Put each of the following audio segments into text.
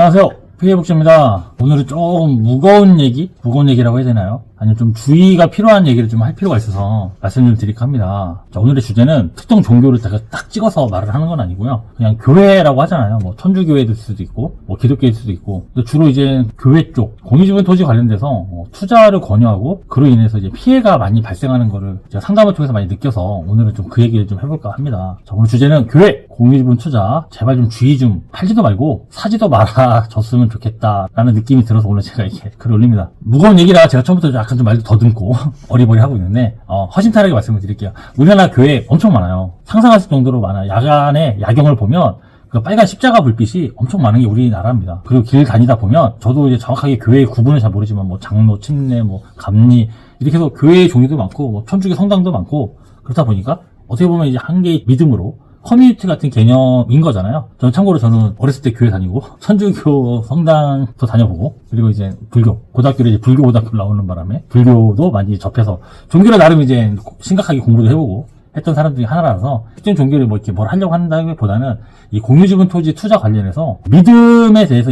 안녕하세요. 피해복지입니다. 오늘은 조금 무거운 얘기라고 해야 되나요? 아니면 좀 주의가 필요한 얘기를 좀 할 필요가 있어서 말씀 좀 드릴까 합니다. 자, 오늘의 주제는 특정 종교를 제가 딱 찍어서 말을 하는 건 아니고요. 그냥 교회라고 하잖아요. 뭐 천주교회일 수도 있고, 뭐 기독교일 수도 있고. 근데 주로 이제 교회 쪽, 공유지분 토지 관련돼서 투자를 권유하고 그로 인해서 이제 피해가 많이 발생하는 거를 제가 상담을 통해서 많이 느껴서 오늘은 좀 그 얘기를 좀 해볼까 합니다. 자, 오늘 주제는 교회, 공유지분 투자, 제발 좀 주의 좀 팔지도 말고 사지도 말아줬으면 좋겠다라는 느낌이 들어서 오늘 제가 이렇게 글을 올립니다. 무거운 얘기라 제가 처음부터 약간 좀 말도 더듬고 어리버리 하고 있는데 허심탄회하게 말씀을 드릴게요. 우리나라 교회 엄청 많아요. 상상하실 정도로 많아요. 야간에 야경을 보면 그 빨간 십자가 불빛이 엄청 많은 게 우리나라입니다. 그리고 길 다니다 보면 저도 이제 정확하게 교회의 구분을 잘 모르지만 뭐 장로, 침례, 뭐 감리 이렇게 해서 교회의 종류도 많고 뭐 천주교 성당도 많고 그렇다 보니까 어떻게 보면 이제 한 개의 믿음으로 커뮤니티 같은 개념인 거잖아요. 저는 어렸을 때 교회 다니고 천주교 성당도 다녀보고 그리고 이제 불교 고등학교를 이제 불교 고등학교 나오는 바람에 불교도 많이 접해서 종교를 나름 이제 심각하게 공부도 해보고 했던 사람 중에 하나라서 특정 종교를 뭐 이렇게 뭘 하려고 한다기보다는 이 공유지분 토지 투자 관련해서 믿음에 대해서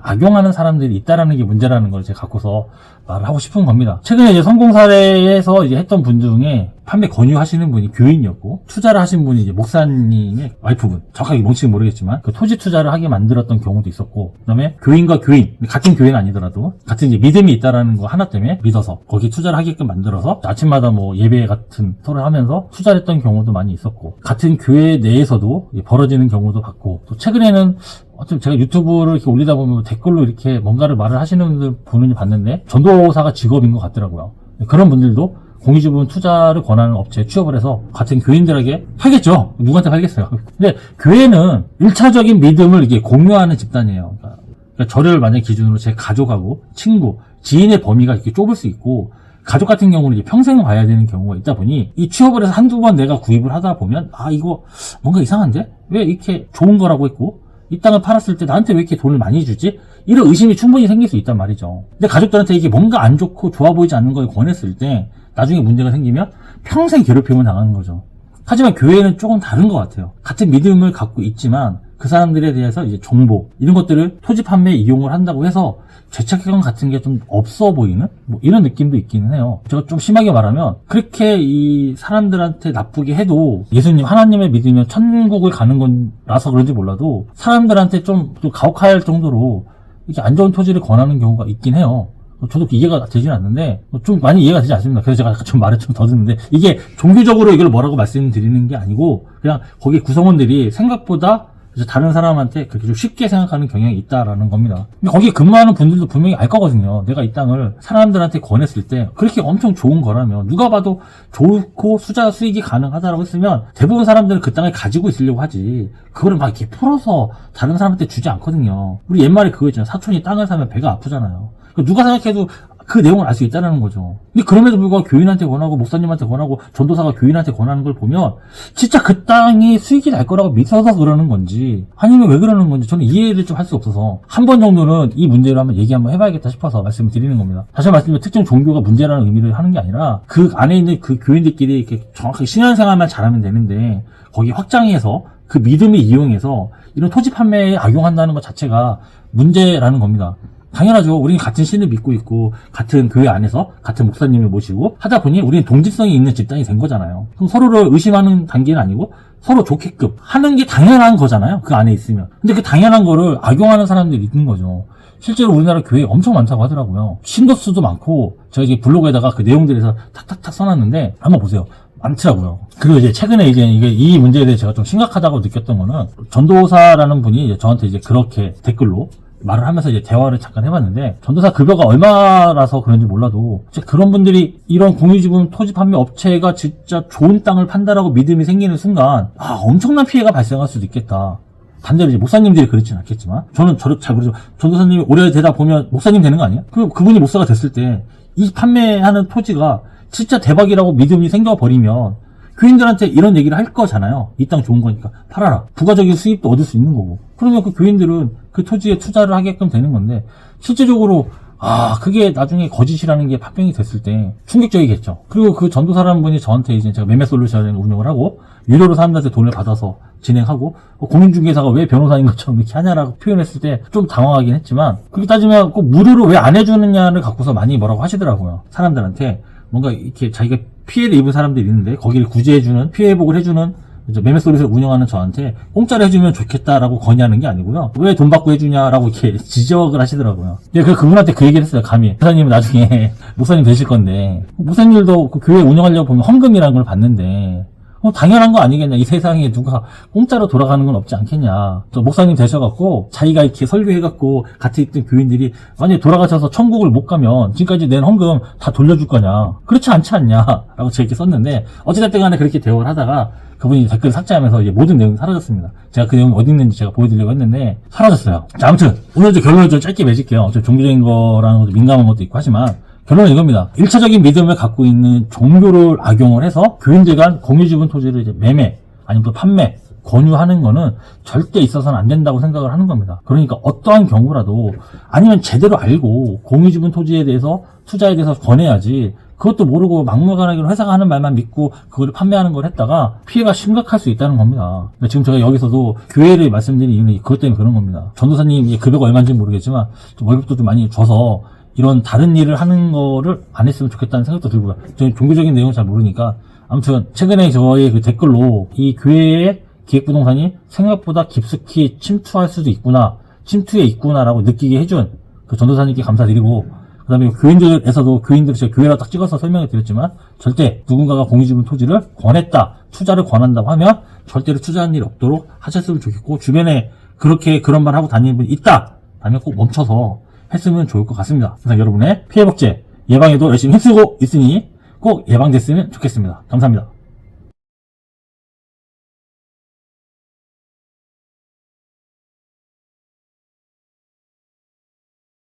악용하는 사람들이 있다라는 게 문제라는 걸 제가 갖고서 말을 하고 싶은 겁니다. 최근에 이제 성공 사례에서 이제 했던 분 중에 판매 권유하시는 분이 교인이었고 투자를 하신 분이 이제 목사님의 와이프분, 정확하게 뭔지는 모르겠지만 그 토지 투자를 하게 만들었던 경우도 있었고, 그다음에 교인과 교인, 같은 교회는 아니더라도 같은 이제 믿음이 있다라는 거 하나 때문에 믿어서 거기 투자를 하게끔 만들어서 아침마다 뭐 예배 같은 토를 하면서 투자를 했던 경우도 많이 있었고, 같은 교회 내에서도 벌어지는 경우도 봤고, 또 최근에는 제가 유튜브를 이렇게 올리다 보면 댓글로 이렇게 뭔가를 말을 하시는 분들 보는 봤는데 전도사가 직업인 것 같더라고요. 그런 분들도 공유지분 투자를 권하는 업체에 취업을 해서 같은 교인들에게 팔겠죠. 누구한테 팔겠어요. 근데 교회는 1차적인 믿음을 이게 공유하는 집단이에요. 그러니까 저를 만약 기준으로 제 가족하고 친구, 지인의 범위가 이렇게 좁을 수 있고, 가족 같은 경우는 이제 평생 봐야 되는 경우가 있다 보니 이 취업을 해서 한두 번 내가 구입을 하다 보면 이거 뭔가 이상한데? 왜 이렇게 좋은 거라고 했고 이 땅을 팔았을 때 나한테 왜 이렇게 돈을 많이 주지? 이런 의심이 충분히 생길 수 있단 말이죠. 근데 가족들한테 이게 뭔가 안 좋고 좋아 보이지 않는 걸 권했을 때 나중에 문제가 생기면 평생 괴롭힘을 당하는 거죠. 하지만 교회는 조금 다른 것 같아요. 같은 믿음을 갖고 있지만 그 사람들에 대해서 이제 정보 이런 것들을 토지 판매에 이용을 한다고 해서 죄책감 같은 게 좀 없어 보이는 뭐 이런 느낌도 있기는 해요. 제가 좀 심하게 말하면 그렇게 이 사람들한테 나쁘게 해도 예수님 하나님을 믿으면 천국을 가는 거라서 그런지 몰라도 사람들한테 좀 가혹할 정도로 이렇게 안 좋은 토지를 권하는 경우가 있긴 해요. 저도 이해가 되지는 않는데 좀 많이 이해가 되지 않습니다. 그래서 제가 좀 말을 좀 더듬는데 이게 종교적으로 이걸 뭐라고 말씀드리는 게 아니고 그냥 거기 구성원들이 생각보다 다른 사람한테 그렇게 좀 쉽게 생각하는 경향이 있다라는 겁니다. 근데 거기에 근무하는 분들도 분명히 알 거거든요. 내가 이 땅을 사람들한테 권했을 때 그렇게 엄청 좋은 거라면 누가 봐도 좋고 수익이 가능하다라고 했으면 대부분 사람들은 그 땅을 가지고 있으려고 하지 그거를 막 이렇게 풀어서 다른 사람한테 주지 않거든요. 우리 옛말에 그거 있잖아요. 사촌이 땅을 사면 배가 아프잖아요. 누가 생각해도 그 내용을 알 수 있다는 거죠. 근데 그럼에도 불구하고 교인한테 권하고 목사님한테 권하고 전도사가 교인한테 권하는 걸 보면 진짜 그 땅이 수익이 날 거라고 믿어서 그러는 건지 아니면 왜 그러는 건지 저는 이해를 좀 할 수 없어서 한 번 정도는 이 문제를 한번 얘기 한번 해봐야겠다 싶어서 말씀을 드리는 겁니다. 다시 말씀드리면 특정 종교가 문제라는 의미를 하는 게 아니라 그 안에 있는 그 교인들끼리 이렇게 정확하게 신앙생활만 잘하면 되는데 거기 확장해서 그 믿음을 이용해서 이런 토지 판매에 악용한다는 것 자체가 문제라는 겁니다. 당연하죠. 우리는 같은 신을 믿고 있고 같은 교회 안에서 같은 목사님을 모시고 하다 보니 우리는 동질성이 있는 집단이 된 거잖아요. 그럼 서로를 의심하는 단계는 아니고 서로 좋게끔 하는 게 당연한 거잖아요. 그 안에 있으면. 근데 그 당연한 거를 악용하는 사람들이 있는 거죠. 실제로 우리나라 교회 엄청 많다고 하더라고요. 신도수도 많고 제가 이제 블로그에다가 그 내용들에서 탁탁탁 써놨는데 한번 보세요. 많더라고요. 그리고 이제 최근에 이제 이 문제에 대해 제가 좀 심각하다고 느꼈던 거는 전도사라는 분이 이제 저한테 이제 그렇게 댓글로 말을 하면서 이제 대화를 잠깐 해봤는데 전도사 급여가 얼마라서 그런지 몰라도 그런 분들이 이런 공유지분 토지 판매 업체가 진짜 좋은 땅을 판다라고 믿음이 생기는 순간 엄청난 피해가 발생할 수도 있겠다. 반대로 이제 목사님들이 그렇진 않겠지만 저는 잘 모르죠. 전도사님이 오래 되다 보면 목사님 되는 거 아니에요? 그분이 목사가 됐을 때 이 판매하는 토지가 진짜 대박이라고 믿음이 생겨버리면 교인들한테 이런 얘기를 할 거잖아요. 이 땅 좋은 거니까 팔아라. 부가적인 수입도 얻을 수 있는 거고. 그러면 그 교인들은 그 토지에 투자를 하게끔 되는 건데 실제적으로 그게 나중에 거짓이라는 게 판명이 됐을 때 충격적이겠죠. 그리고 그 전도사라는 분이 저한테 이제 제가 매매 솔루션을 운영을 하고 유료로 사람들한테 돈을 받아서 진행하고 공인중개사가 왜 변호사인 것처럼 이렇게 하냐라고 표현했을 때 좀 당황하긴 했지만, 그렇게 따지면 꼭 무료로 왜 안 해주느냐를 갖고서 많이 뭐라고 하시더라고요. 사람들한테 뭔가 이렇게 자기가 피해를 입은 사람들이 있는데 거기를 구제해주는, 피해 회복을 해주는 매매 솔루션을 운영하는 저한테 공짜로 해주면 좋겠다라고 건의하는 게 아니고요. 왜 돈 받고 해주냐라고 이렇게 지적을 하시더라고요. 그래서 그분한테 그 얘기를 했어요. 감히. 목사님은 나중에 목사님 되실 건데, 목사님들도 그 교회 운영하려고 보면 헌금이라는 걸 받는데, 당연한 거 아니겠냐. 이 세상에 누가 공짜로 돌아가는 건 없지 않겠냐. 또 목사님 되셔갖고 자기가 이렇게 설교해갖고 같이 있던 교인들이 만약에 돌아가셔서 천국을 못 가면 지금까지 낸 헌금 다 돌려줄 거냐. 그렇지 않지 않냐. 라고 제가 이렇게 썼는데, 어찌됐든 간에 그렇게 대화를 하다가 그분이 댓글 삭제하면서 이제 모든 내용이 사라졌습니다. 제가 그 내용이 어디 있는지 제가 보여드리려고 했는데 사라졌어요. 자, 아무튼 오늘 결론을 좀 짧게 맺을게요. 좀 종교적인 거라는 것도 민감한 것도 있고 하지만 결론은 이겁니다. 1차적인 믿음을 갖고 있는 종교를 악용을 해서 교인들 간 공유지분 토지를 이제 매매 아니면 또 판매, 권유하는 거는 절대 있어서는 안 된다고 생각을 하는 겁니다. 그러니까 어떠한 경우라도 아니면 제대로 알고 공유지분 토지에 대해서 투자에 대해서 권해야지, 그것도 모르고 막무가내로 회사가 하는 말만 믿고 그걸 판매하는 걸 했다가 피해가 심각할 수 있다는 겁니다. 지금 제가 여기서도 교회를 말씀드린 이유는 그것 때문에 그런 겁니다. 전도사님 급여가 얼마인지는 모르겠지만 좀 월급도 좀 많이 줘서 이런 다른 일을 하는 거를 안 했으면 좋겠다는 생각도 들고요. 저는 종교적인 내용을 잘 모르니까. 아무튼 최근에 저의 그 댓글로 이 교회의 기획부동산이 생각보다 깊숙이 침투할 수도 있구나, 침투해 있구나라고 느끼게 해준 그 전도사님께 감사드리고, 그 다음에 교인들에서도 교인들이 제가 교회라고 딱 찍어서 설명을 드렸지만 절대 누군가가 공유지분 토지를 권했다, 투자를 권한다고 하면 절대로 투자한 일 없도록 하셨으면 좋겠고, 주변에 그런 말 하고 다니는 분이 있다 하면 꼭 멈춰서 했으면 좋을 것 같습니다. 그래서 여러분의 피해 복제 예방에도 열심히 힘쓰고 있으니 꼭 예방됐으면 좋겠습니다. 감사합니다.